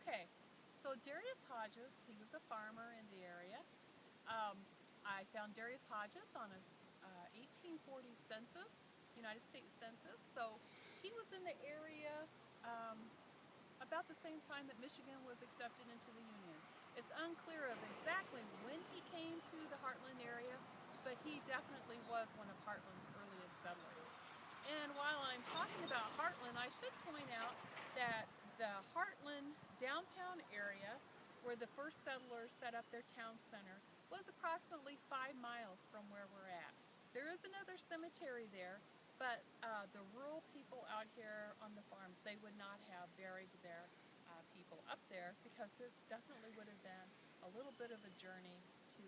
Okay, so Darius Hodges, he was a farmer in the area. Um, I found Darius Hodges on his 1840 census, United States Census. So he was in the area about the same time that Michigan was accepted into the Union. It's unclear of exactly when he came to the Heartland area, but he definitely was one of Heartland's earliest settlers. And while I'm talking about Heartland, I should point out that the Heartland downtown area, where the first settlers set up their town center, was approximately 5 miles from where we're at. There is another cemetery there, but the rural people out here on the farms, they would not have buried their people up there because it definitely would have been a little bit of a journey to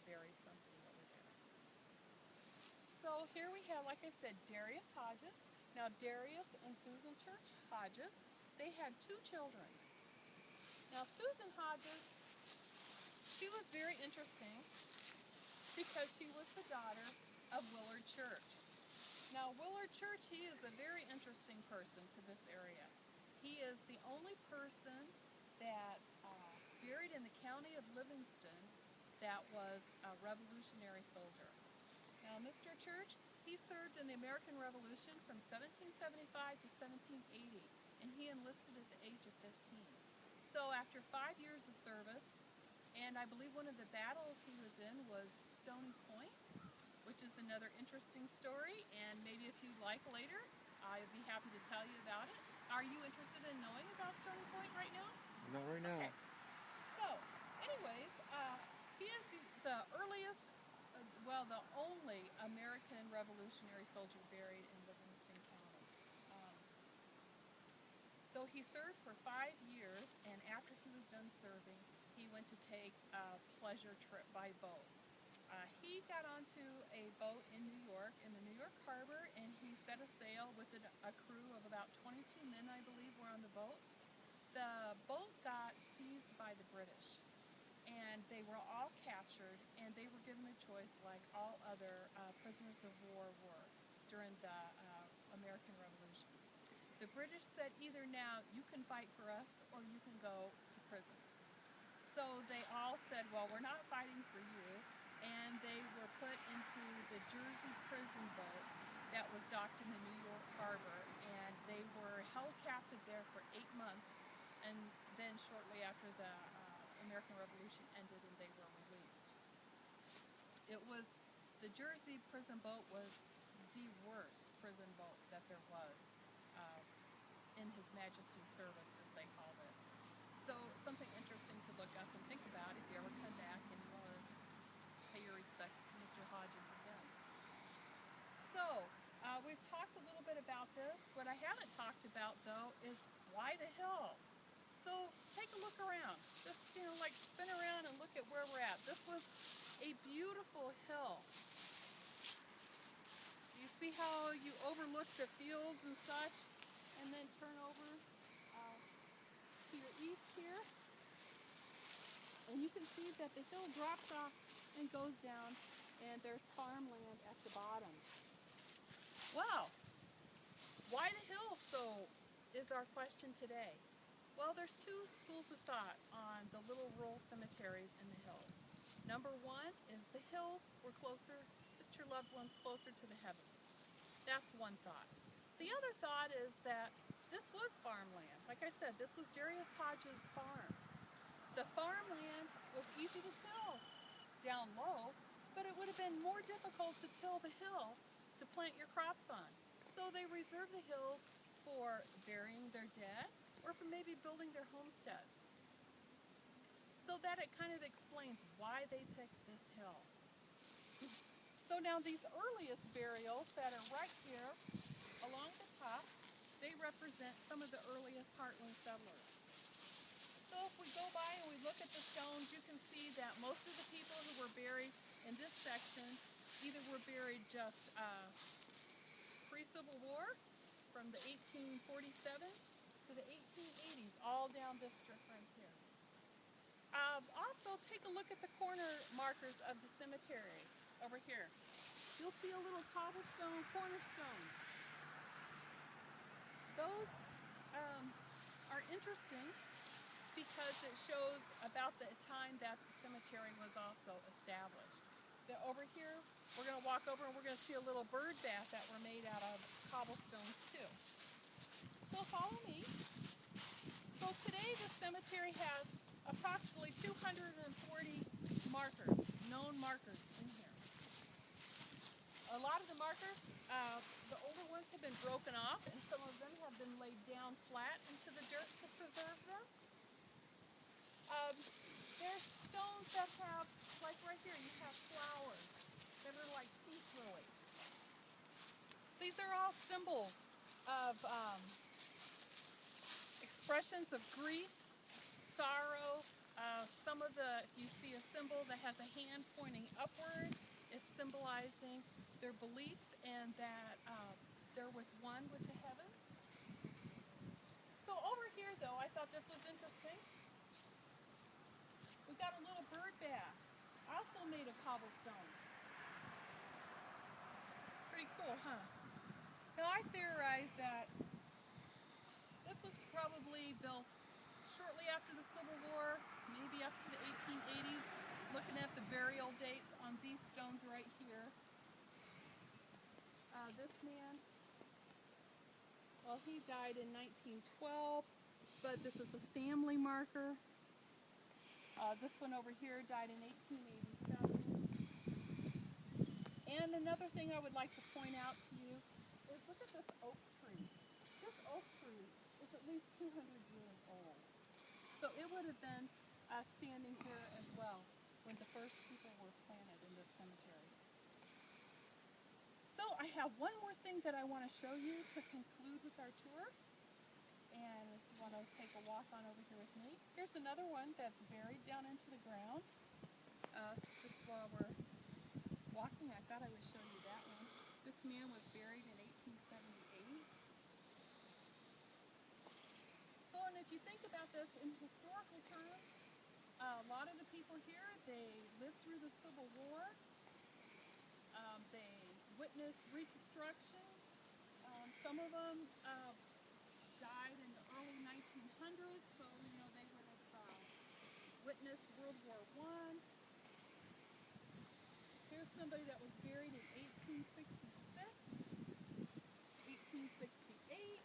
bury somebody over there. So here we have, like I said, Darius Hodges. Now Darius and Susan Church Hodges, they had 2 children. Now Susan Hodges, she was very interesting because she was the daughter of Willard Church. Now Willard Church, he is a very interesting person to this area. He is the only person that buried in the county of Livingston that was a Revolutionary soldier. Now Mr. Church, he served in the American Revolution from 1775 to 1780, and he enlisted at the age of 15. So after 5 years of service, and I believe one of the battles he was in was Stony Point, which is another interesting story, and maybe if you'd like later, I'd be happy to tell you about it. Are you interested in knowing about Stony Point right now? Not right now. Okay. So, anyways, he is the earliest, the only American Revolutionary soldier buried in Livingston County. So he served for 5 years, and after he was done serving, he went to take a pleasure trip by boat. He got onto a boat in New York, in the New York harbor, and he set a sail with a crew of about 22 men, I believe, were on the boat. The boat got seized by the British, and they were all captured, and they were given a choice like all other prisoners of war were during the American Revolution. The British said, either now you can fight for us or you can go to prison. So they all said, well, we're not fighting for you, and they were put into the Jersey prison boat that was docked in the New York harbor, and they were held captive there for 8 months, and then shortly after the American Revolution ended and they were released. The Jersey prison boat was the worst prison boat that there was in His Majesty's service, as they called it. So something interesting to look up and think about if you ever come back and you want to pay your respects to Mr. Hodges again. So we've talked a little bit about this. What I haven't talked about, though, is why the hill. So take a look around. Just, like spin around and look at where we're at. This was a beautiful hill. You see how you overlook the fields and such, and then turn over to your east here, and you can see that the hill drops off and goes down, and there's farmland at the bottom. Wow, why the hill? So is our question today. Well, there's 2 schools of thought on the little rural cemeteries in the hills. Number 1 is the hills were closer, that your loved one's closer to the heavens. That's one thought. The other thought is that this was farmland. Like I said, this was Darius Hodges' farm. The farmland was easy to till down low, but it would have been more difficult to till the hill to plant your crops on. So they reserved the hills for burying their dead or for maybe building their homesteads. So that it kind of explains why they picked this hill. So now these earliest burials that are right here along the top, they represent some of the earliest Heartland settlers. So if we go by and we look at the stones, you can see that most of the people who were buried in this section either were buried just pre-Civil War, from the 1847 to the 1880s, all down this strip right here. Also, take a look at the corner markers of the cemetery over here. You'll see a little cobblestone cornerstone. Those are interesting because it shows about the time that the cemetery was also established. Over here, we're going to walk over and we're going to see a little bird bath that were made out of cobblestones too. So follow me. So today the cemetery has approximately 240 markers, known markers in here. A lot of the markers, the older ones have been broken off and some of them have been laid down flat into the dirt to preserve them. There's stones that have, like right here, you have flowers that are like peace lilies. These are all symbols of expressions of grief, sorrow. Some of the, if you see a symbol that has a hand pointing upward, it's symbolizing their belief and that they're with one with the heavens. So over here though, I thought this was interesting. We've got a little bird bath, also made of cobblestones. Pretty cool, huh? Now I theorize that this was probably built shortly after the Civil War, maybe up to the 1880s. Looking at the burial dates on these stones right here. This man, well, he died in 1912, but this is a family marker. This one over here died in 1887. And another thing I would like to point out to you is look at this oak tree. This oak tree is at least 200 years old. So it would have been standing here as well when the first people were planted in this cemetery. So I have one more thing that I want to show you to conclude with our tour. And if you want to take a walk on over here with me. Here's another one that's buried down into the ground. Just while we're walking, I thought I would show you that one. This man was buried in 1878. So, and if you think about this in historical terms, a lot of the people here, they lived through the Civil War. They witnessed Reconstruction. Some of them died in the early 1900s, so you know they would have witnessed World War I. Here's somebody that was buried in 1866, 1868,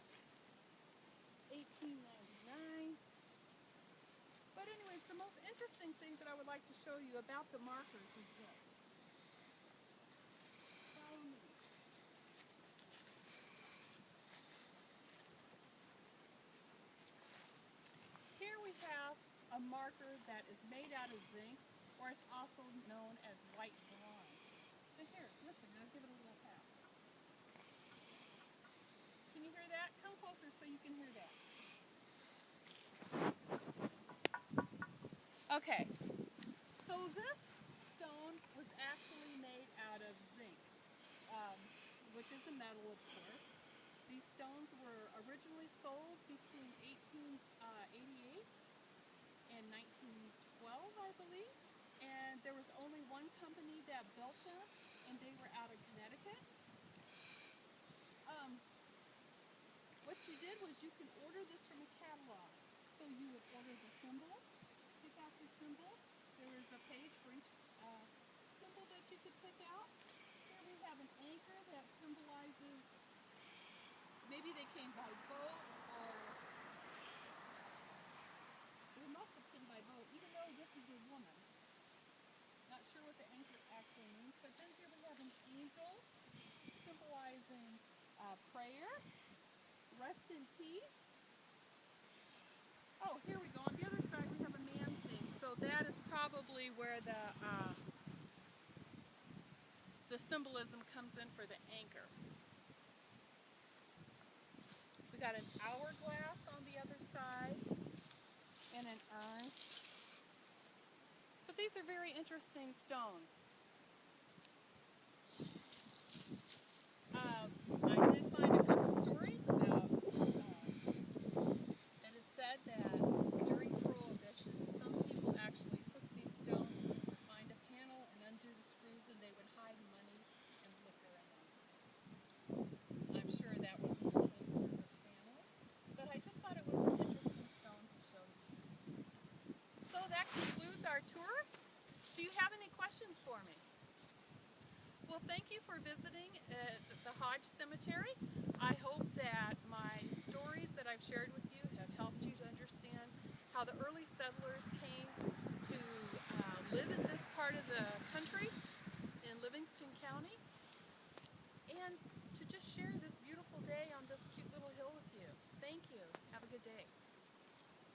1899. But anyways, the most interesting thing that I would like to show you about the markers is this. Follow me. Here we have a marker that is made out of zinc, or it's also known as white bronze. So here, listen, I'll give it a little tap. Can you hear that? Come closer so you can hear that. Okay, so this stone was actually made out of zinc, which is a metal, of course. These stones were originally sold between 1888 and 1912, I believe. And there was only one company that built them, and they were out of Connecticut. What you did was you could order this from a catalog. So you would order the symbol, pick out your symbol. There is a page for each symbol that you could pick out. Here we have an anchor that symbolizes, maybe they came by boat, or they must have come by boat, even though this is a woman. Not sure what the anchor actually means, but then here we have an angel symbolizing prayer, rest in peace. Oh, here we go. On the other side we have a man's name, so that is probably where the symbolism comes in for the anchor. We got an hourglass on the other side and an urn. But these are very interesting stones. I did find a couple stories about, it is said that during Prohibition, some people actually took these stones, would find a panel and undo the screws, and they would hide money and liquor in them. I'm sure that was the case for this family, but I just thought it was an interesting stone to show you. questions for me? Well, thank you for visiting the Hodge Cemetery. I hope that my stories that I've shared with you have helped you to understand how the early settlers came to live in this part of the country